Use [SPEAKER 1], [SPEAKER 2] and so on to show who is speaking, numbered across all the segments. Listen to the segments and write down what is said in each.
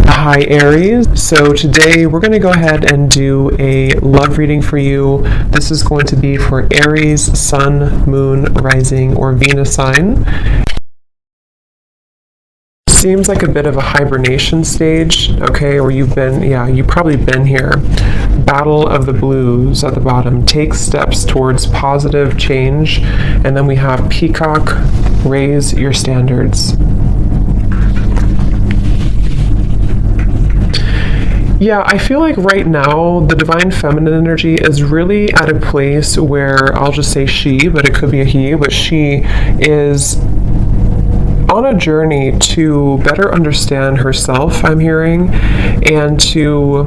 [SPEAKER 1] Hi Aries, so today we're going to go ahead and do a love reading for you. This is going to be for Aries, Sun, Moon, Rising, or Venus sign. Seems like a bit of a hibernation stage, okay, or you've probably been here. Battle of the Blues at the bottom. Take steps towards positive change. And then we have Peacock, raise your standards. Yeah, I feel like right now the divine feminine energy is really at a place where I'll just say she, but it could be a he, but she is on a journey to better understand herself, I'm hearing, and to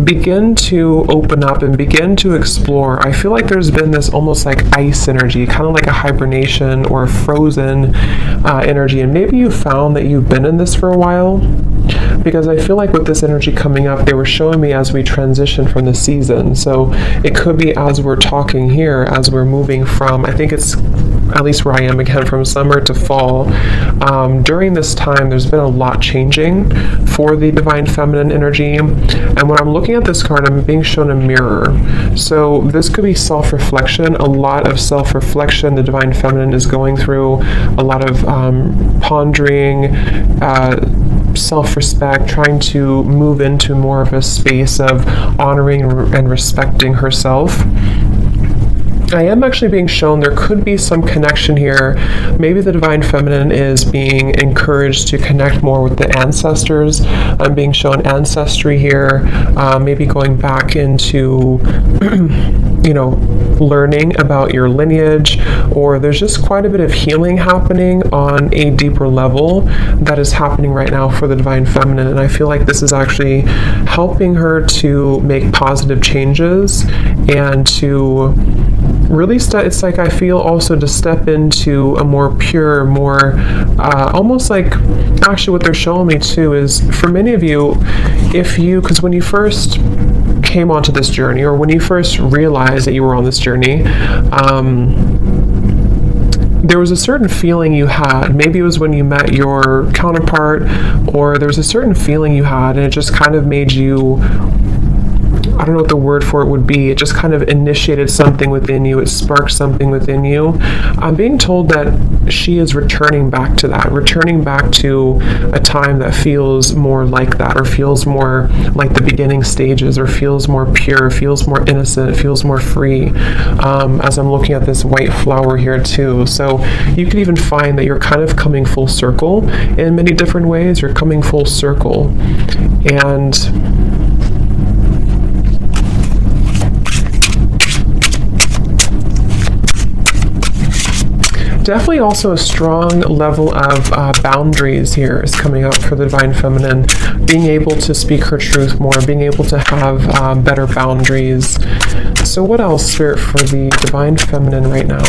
[SPEAKER 1] begin to open up and begin to explore. I feel like there's been this almost like ice energy, kind of like a hibernation or a frozen energy, and maybe you found that you've been in this for a while, because I feel like with this energy coming up, they were showing me as we transition from the season. So it could be as we're talking here, as we're moving from, I think it's at least where I am again, from summer to fall. During this time, there's been a lot changing for the divine feminine energy. And when I'm looking at this card, I'm being shown a mirror. So this could be self-reflection, a lot of self-reflection the divine feminine is going through, a lot of pondering, self-respect, trying to move into more of a space of honoring and respecting herself. I am actually being shown there could be some connection here. Maybe the divine feminine is being encouraged to connect more with the ancestors. I'm being shown ancestry here, maybe going back into learning about your lineage, or there's just quite a bit of healing happening on a deeper level that is happening right now for the divine feminine. And I feel like this is actually helping her to make positive changes and to really it's like I feel also to step into a more pure, more almost like, actually what they're showing me too is for many of you, because when you first came onto this journey, or when you first realized that you were on this journey, there was a certain feeling you had. Maybe it was when you met your counterpart, or there was a certain feeling you had, and it just kind of made you, I don't know what the word for it would be. It just kind of initiated something within you. It sparked something within you. I'm being told that she is returning back to that, returning back to a time that feels more like that, or feels more like the beginning stages, or feels more pure, feels more innocent, feels more free, as I'm looking at this white flower here too. So you could even find that you're kind of coming full circle in many different ways. You're coming full circle. And definitely also a strong level of boundaries here is coming up for the divine feminine, being able to speak her truth more, being able to have better boundaries. So what else, Spirit, for the divine feminine right now?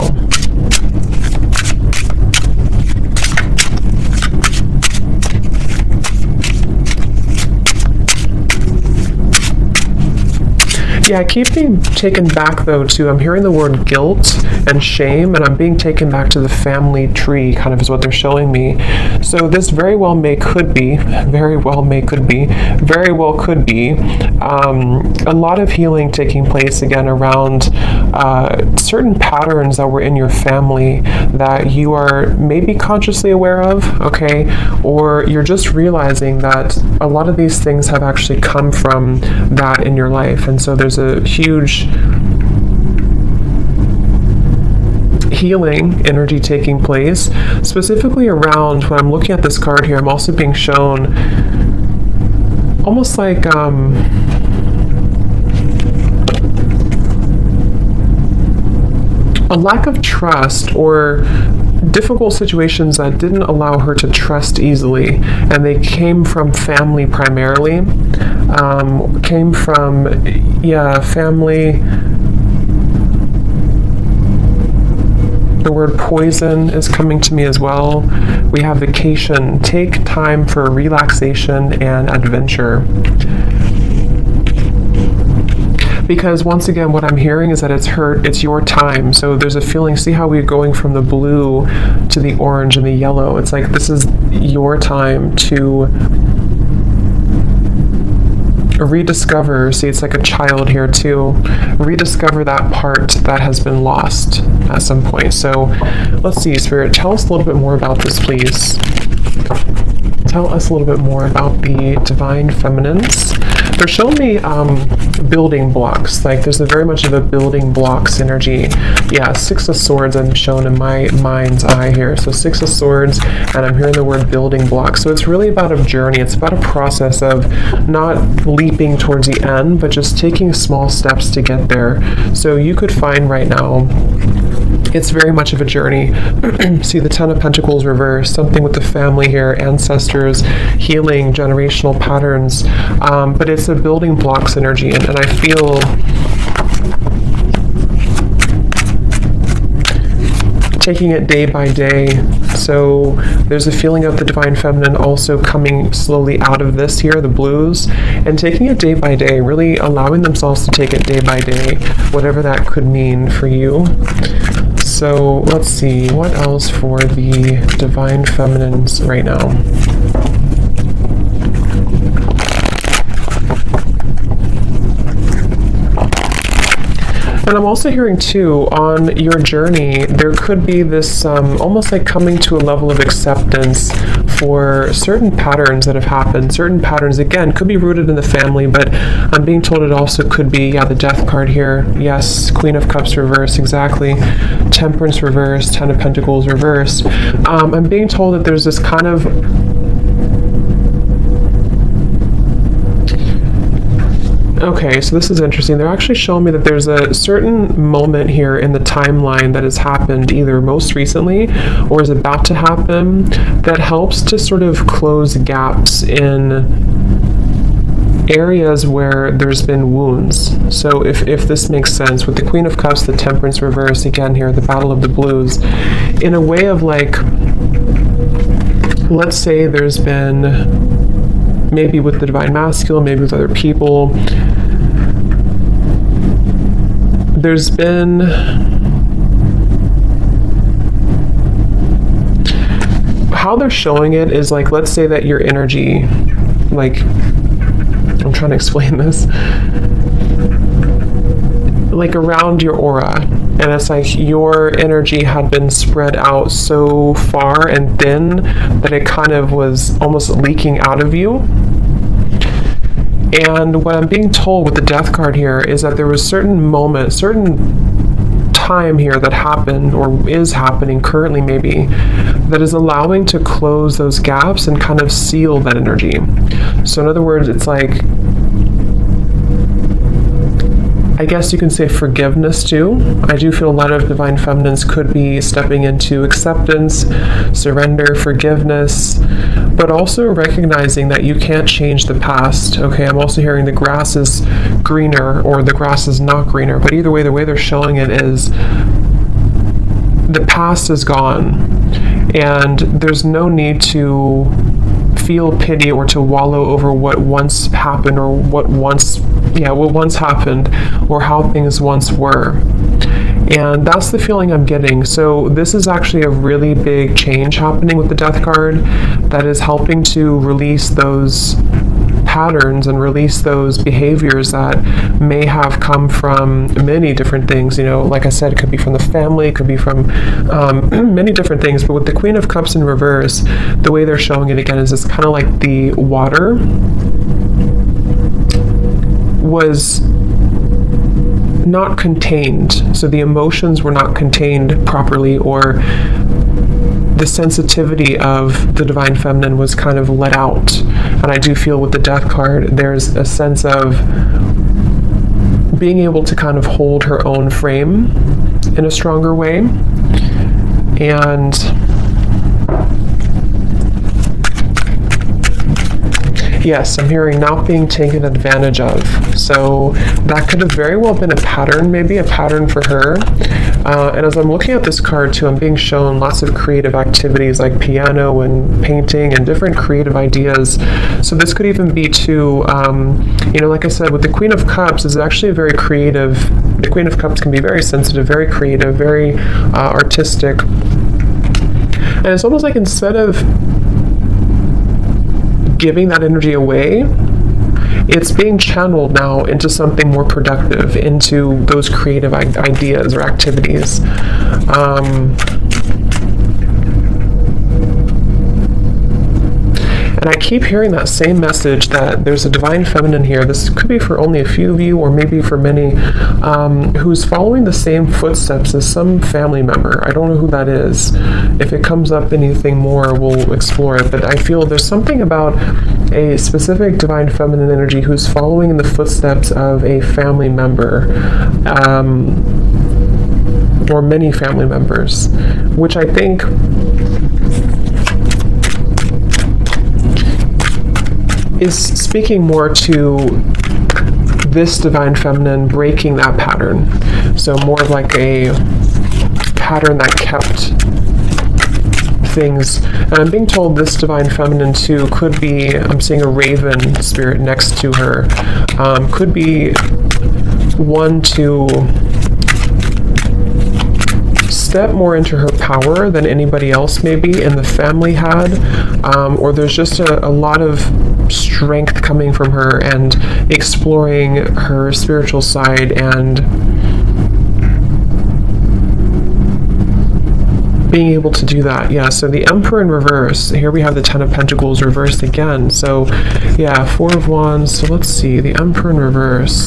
[SPEAKER 1] Yeah, I keep being taken back though to, I'm hearing the word guilt and shame, and I'm being taken back to the family tree, kind of is what they're showing me. So this very well could be a lot of healing taking place again around certain patterns that were in your family that you are maybe consciously aware of, okay, or you're just realizing that a lot of these things have actually come from that in your life. And so there's a huge healing energy taking place, specifically around, when I'm looking at this card here, I'm also being shown almost like a lack of trust, or difficult situations that didn't allow her to trust easily, and they came from family primarily, family. The word poison is coming to me as well. We have vacation. Take time for relaxation and adventure. because once again, what I'm hearing is that it's your time. So there's a feeling, see how we're going from the blue to the orange and the yellow. It's like this is your time to rediscover, see, it's like a child here too, rediscover that part that has been lost at some point. So let's see, Spirit, tell us a little bit more about this, please. Tell us a little bit more about the divine feminines. They're showing me building blocks. Like there's very much of a building blocks energy. Yeah, Six of Swords I'm shown in my mind's eye here. So Six of Swords, and I'm hearing the word building blocks. So it's really about a journey. It's about a process of not leaping towards the end, but just taking small steps to get there. So you could find right now, it's very much of a journey. See the Ten of Pentacles reversed, something with the family here, ancestors, healing, generational patterns, but it's a building blocks energy, and I feel taking it day by day. So there's a feeling of the divine feminine also coming slowly out of this here, the blues, and taking it day by day, really allowing themselves to take it day by day, whatever that could mean for you. So let's see, what else for the divine feminines right now? And I'm also hearing too, on your journey, there could be this almost like coming to a level of acceptance for certain patterns that have happened. Certain patterns, again, could be rooted in the family, but I'm being told it also could be, yeah, the Death card here. Yes, Queen of Cups reversed, exactly. Temperance reversed, Ten of Pentacles reversed. I'm being told that there's this kind of okay, so this is interesting. They're actually showing me that there's a certain moment here in the timeline that has happened either most recently or is about to happen that helps to sort of close gaps in areas where there's been wounds. So if this makes sense, with the Queen of Cups, the Temperance reverse, again here, the Battle of the Blues, in a way of like, let's say there's been, maybe with the Divine Masculine, maybe with other people, there's been how they're showing it is like, let's say that your energy, like, I'm trying to explain this, like around your aura, and it's like your energy had been spread out so far and thin that it kind of was almost leaking out of you. And what I'm being told with the Death card here is that there was certain moment, certain time here that happened or is happening currently maybe, that is allowing to close those gaps and kind of seal that energy. So in other words, it's like, I guess you can say forgiveness too. I do feel a lot of divine feminines could be stepping into acceptance, surrender, forgiveness, but also recognizing that you can't change the past. Okay, I'm also hearing the grass is greener or the grass is not greener, but either way, the way they're showing it is the past is gone and there's no need to feel pity or to wallow over what once happened or what once happened or how things once were. And that's the feeling I'm getting. So this is actually a really big change happening with the Death card that is helping to release those patterns and release those behaviors that may have come from many different things. You know, like I said, it could be from the family, it could be from many different things. But with the Queen of Cups in reverse, the way they're showing it again is it's kind of like the water was not contained. So the emotions were not contained properly, or the sensitivity of the divine feminine was kind of let out. And I do feel with the Death card, there's a sense of being able to kind of hold her own frame in a stronger way. And yes, I'm hearing not being taken advantage of. So that could have very well been a pattern, maybe a pattern for her. And as I'm looking at this card too, I'm being shown lots of creative activities like piano and painting and different creative ideas. So this could even be too, like I said, with the Queen of Cups is actually a very creative, the Queen of Cups can be very sensitive, very creative, very artistic. And it's almost like instead of giving that energy away, it's being channeled now into something more productive, into those creative ideas or activities. And I keep hearing that same message that there's a divine feminine here. This could be for only a few of you, or maybe for many, who's following the same footsteps as some family member. I don't know who that is. If it comes up anything more, we'll explore it. But I feel there's something about a specific divine feminine energy who's following in the footsteps of a family member, or many family members, which I think is speaking more to this divine feminine breaking that pattern. So more of like a pattern that kept things. And I'm being told this divine feminine too could be, I'm seeing a raven spirit next to her, could be one to step more into her power than anybody else maybe in the family had, or there's just a lot of strength coming from her and exploring her spiritual side and being able to do that. Yeah, so the Emperor in reverse. Here we have the Ten of Pentacles reversed again. So yeah, Four of Wands. So let's see, the Emperor in reverse.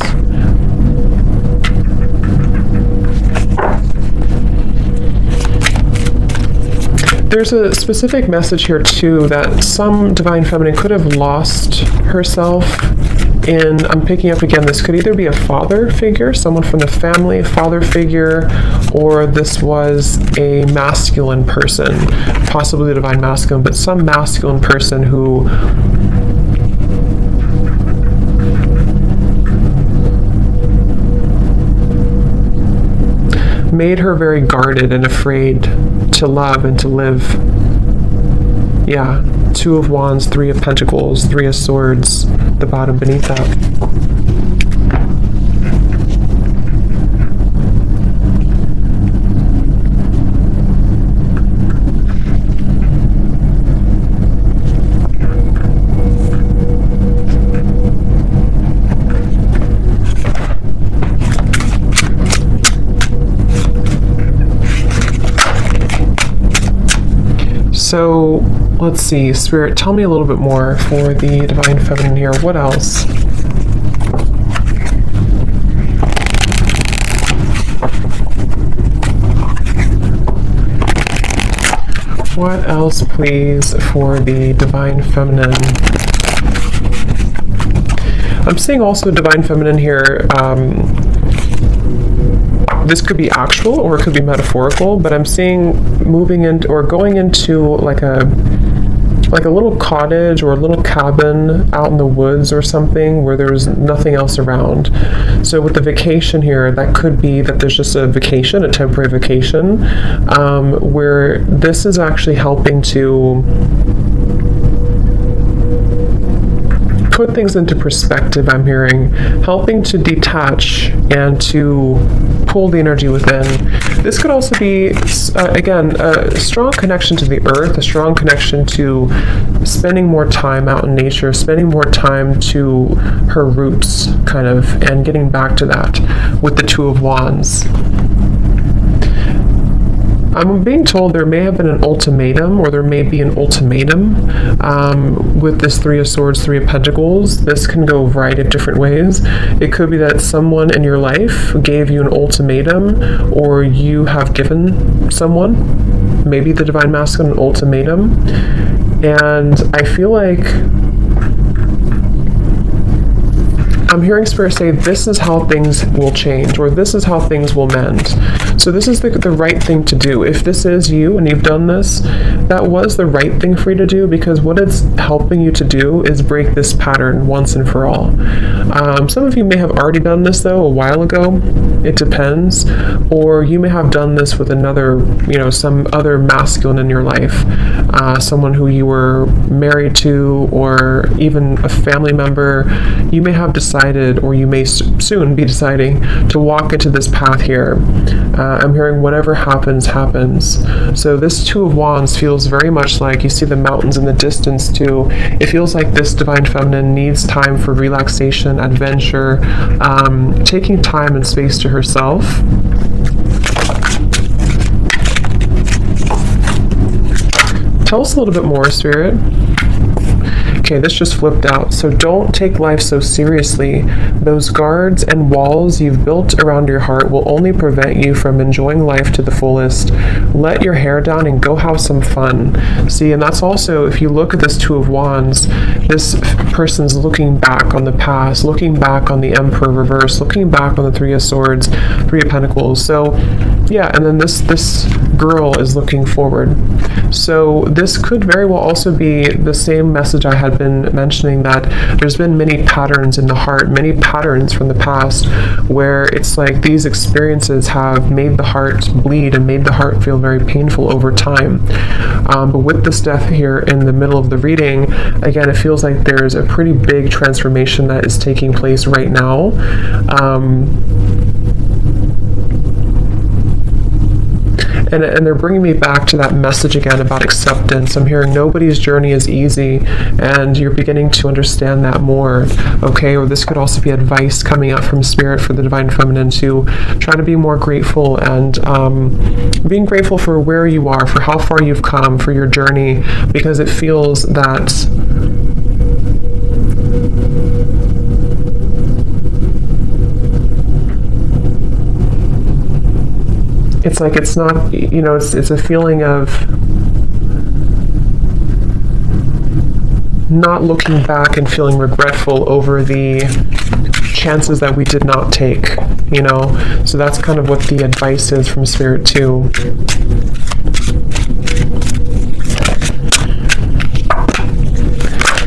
[SPEAKER 1] There's a specific message here too that some divine feminine could have lost herself in, I'm picking up again, this could either be a father figure, someone from the family, father figure, or this was a masculine person, possibly the divine masculine, but some masculine person who made her very guarded and afraid to love and to live. Yeah, Two of Wands, Three of Pentacles, Three of Swords, the bottom beneath that. So let's see, Spirit, tell me a little bit more for the divine feminine here. What else? What else, please, for the divine feminine? I'm seeing also divine feminine here. This could be actual or it could be metaphorical, but I'm seeing moving into or going into like a little cottage or a little cabin out in the woods or something where there's nothing else around. So with the vacation here, that could be that there's just a vacation, a temporary vacation, where this is actually helping to put things into perspective. I'm hearing helping to detach and to pull the energy within. This could also be again a strong connection to the earth, a strong connection to spending more time out in nature, spending more time to her roots kind of, and getting back to that with the Two of Wands. I'm being told there may have been an ultimatum, or there may be an ultimatum with this Three of Swords, Three of Pentacles. This can go a variety of different ways. It could be that someone in your life gave you an ultimatum, or you have given someone, maybe the divine masculine, an ultimatum. And I feel like I'm hearing Spirit say this is how things will change, or this is how things will mend. So this is the right thing to do. If this is you and you've done this, that was the right thing for you to do, because what it's helping you to do is break this pattern once and for all. Some of you may have already done this though a while ago. It depends. Or you may have done this with another, some other masculine in your life, someone who you were married to, or even a family member. You may have decided decided, or you may soon be deciding, to walk into this path here. I'm hearing whatever happens, happens. So this Two of Wands feels very much like, you see the mountains in the distance too. It feels like this Divine Feminine needs time for relaxation, adventure, taking time and space to herself. Tell us a little bit more, Spirit. Okay, this just flipped out. So don't take life so seriously. Those guards and walls you've built around your heart will only prevent you from enjoying life to the fullest. Let your hair down and go have some fun. See, and that's also, if you look at this Two of Wands, this person's looking back on the past, looking back on the Emperor reverse, looking back on the Three of Swords, Three of Pentacles. So yeah, and then this girl is looking forward. So this could very well also be the same message I had been mentioning, that there's been many patterns in the heart, many patterns from the past, where it's like these experiences have made the heart bleed and made the heart feel very painful over time. But with this death here in the middle of the reading, again, it feels like there's a pretty big transformation that is taking place right now. And they're bringing me back to that message again about acceptance. I'm hearing nobody's journey is easy, and you're beginning to understand that more, okay? Or this could also be advice coming out from Spirit for the Divine Feminine to try to be more grateful, and being grateful for where you are, for how far you've come, for your journey, because it feels that it's like it's not, you know, it's a feeling of not looking back and feeling regretful over the chances that we did not take, you know. So that's kind of what the advice is from Spirit too.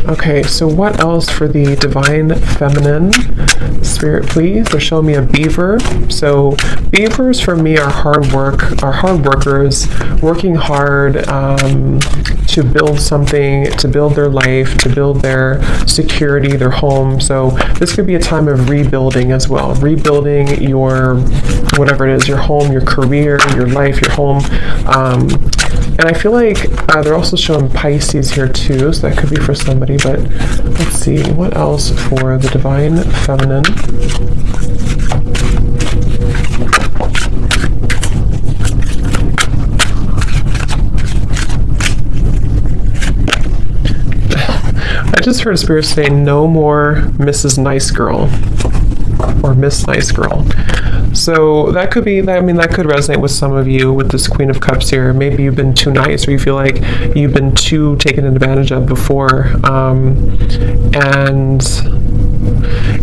[SPEAKER 1] Okay, so what else for the Divine Feminine? Spirit, please. They're showing me a beaver. So beavers for me are hard workers, working hard to build something, to build their life, to build their security, their home. So this could be a time of rebuilding as well. Rebuilding your, whatever it is, your home, your career, your life, your home. And I feel like they're also showing Pisces here too, so that could be for somebody, but let's see, what else for the Divine Feminine? I just heard Spirit say, no more Mrs. Nice Girl, or Miss Nice Girl. So that could be, I mean, that could resonate with some of you with this Queen of Cups here. Maybe you've been too nice, or you feel like you've been too taken advantage of before. And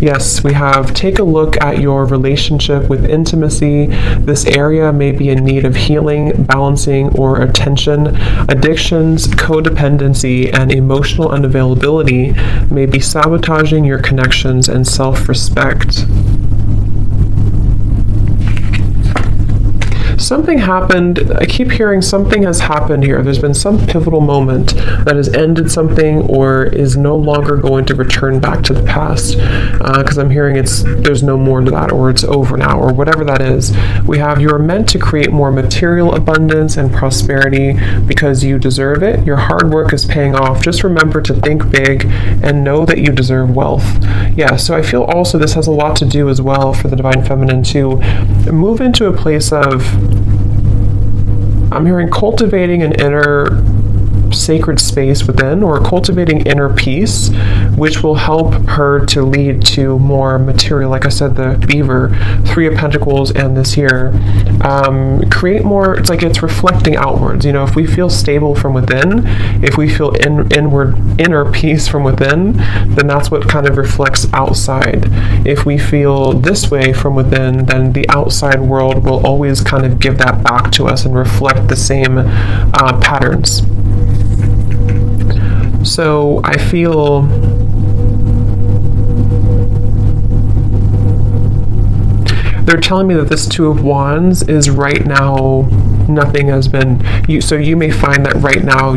[SPEAKER 1] yes, we have, take a look at your relationship with intimacy. This area may be in need of healing, balancing, or attention. Addictions, codependency, and emotional unavailability may be sabotaging your connections and self-respect. Something happened. I keep hearing something has happened here. There's been some pivotal moment that has ended something, or is no longer going to return back to the past. Because I'm hearing there's no more to that, or it's over now, or whatever that is. We have, you are meant to create more material abundance and prosperity because you deserve it. Your hard work is paying off. Just remember to think big and know that you deserve wealth. Yeah, so I feel also this has a lot to do as well for the Divine Feminine to move into a place of, I'm hearing cultivating an inner sacred space within, or cultivating inner peace, which will help her to lead to more material, like I said, the beaver, Three of Pentacles, and this here. Create more, it's like it's reflecting outwards. You know, if we feel stable from within, if we feel inner peace from within, then that's what kind of reflects outside. If we feel this way from within, then the outside world will always kind of give that back to us and reflect the same patterns. So I feel they're telling me that this Two of Wands is right now, nothing has been, so you may find that right now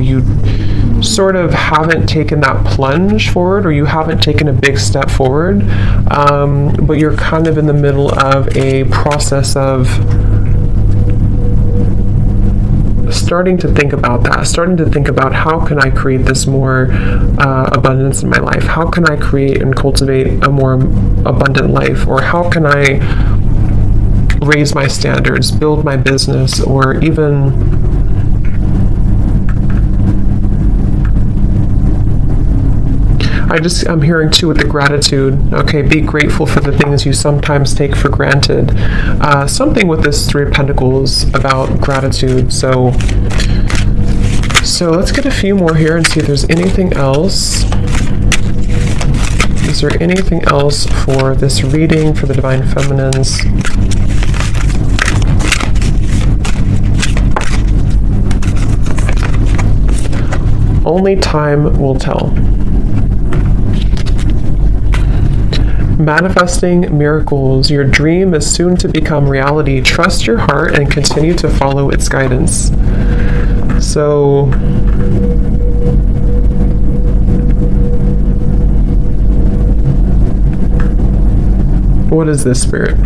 [SPEAKER 1] sort of haven't taken that plunge forward, or you haven't taken a big step forward, but you're kind of in the middle of a process of starting to think about that, starting to think about how can I create this more abundance in my life? How can I create and cultivate a more abundant life? Or how can I raise my standards, build my business, or even I'm hearing too with the gratitude. Okay, be grateful for the things you sometimes take for granted. Something with this Three of Pentacles about gratitude. So let's get a few more here and see if there's anything else. Is there anything else for this reading for the Divine Feminines? Only time will tell. Manifesting miracles. Your dream is soon to become reality. Trust your heart and continue to follow its guidance. So, what is this, Spirit?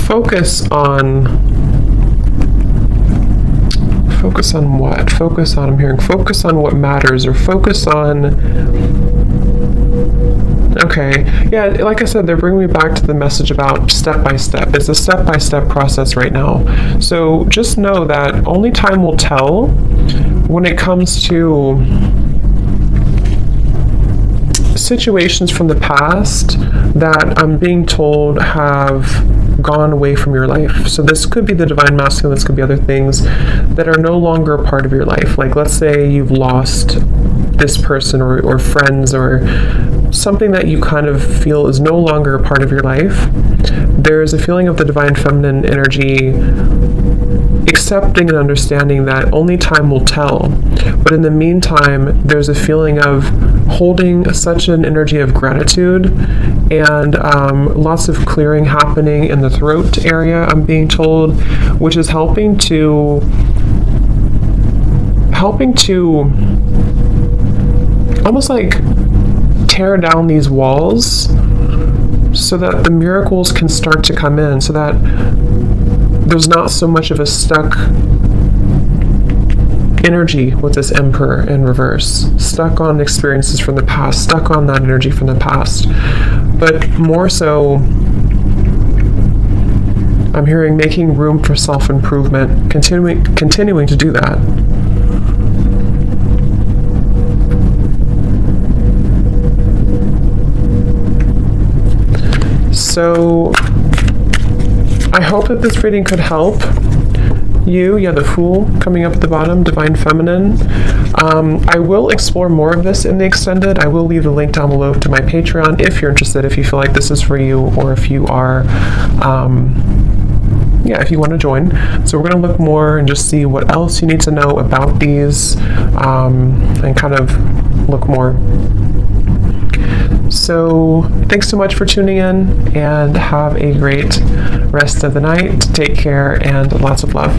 [SPEAKER 1] Focus on what? I'm hearing focus on what matters, or focus on, okay, yeah, like I said, they're bringing me back to the message about step by step. It's a step-by-step process right now. So just know that only time will tell when it comes to situations from the past that I'm being told have gone away from your life. So this could be the Divine Masculine, this could be other things that are no longer a part of your life. Like, let's say you've lost this person or friends, or something that you kind of feel is no longer a part of your life. There's a feeling of the Divine Feminine energy accepting and understanding that only time will tell. But in the meantime, there's a feeling of holding such an energy of gratitude, and lots of clearing happening in the throat area, I'm being told, which is helping to almost like tear down these walls so that the miracles can start to come in, so that there's not so much of a stuck energy with this Emperor in reverse, stuck on experiences from the past, stuck on that energy from the past. But more so, I'm hearing making room for self-improvement, continuing to do that. So I hope that this reading could help you. Yeah, the Fool coming up at the bottom, Divine Feminine. I will explore more of this in the extended. I will leave the link down below to my Patreon if you're interested, if you feel like this is for you, or if you are, if you want to join. So we're going to look more and just see what else you need to know about these, and kind of look more. So thanks so much for tuning in, and have a great rest of the night. Take care, and lots of love.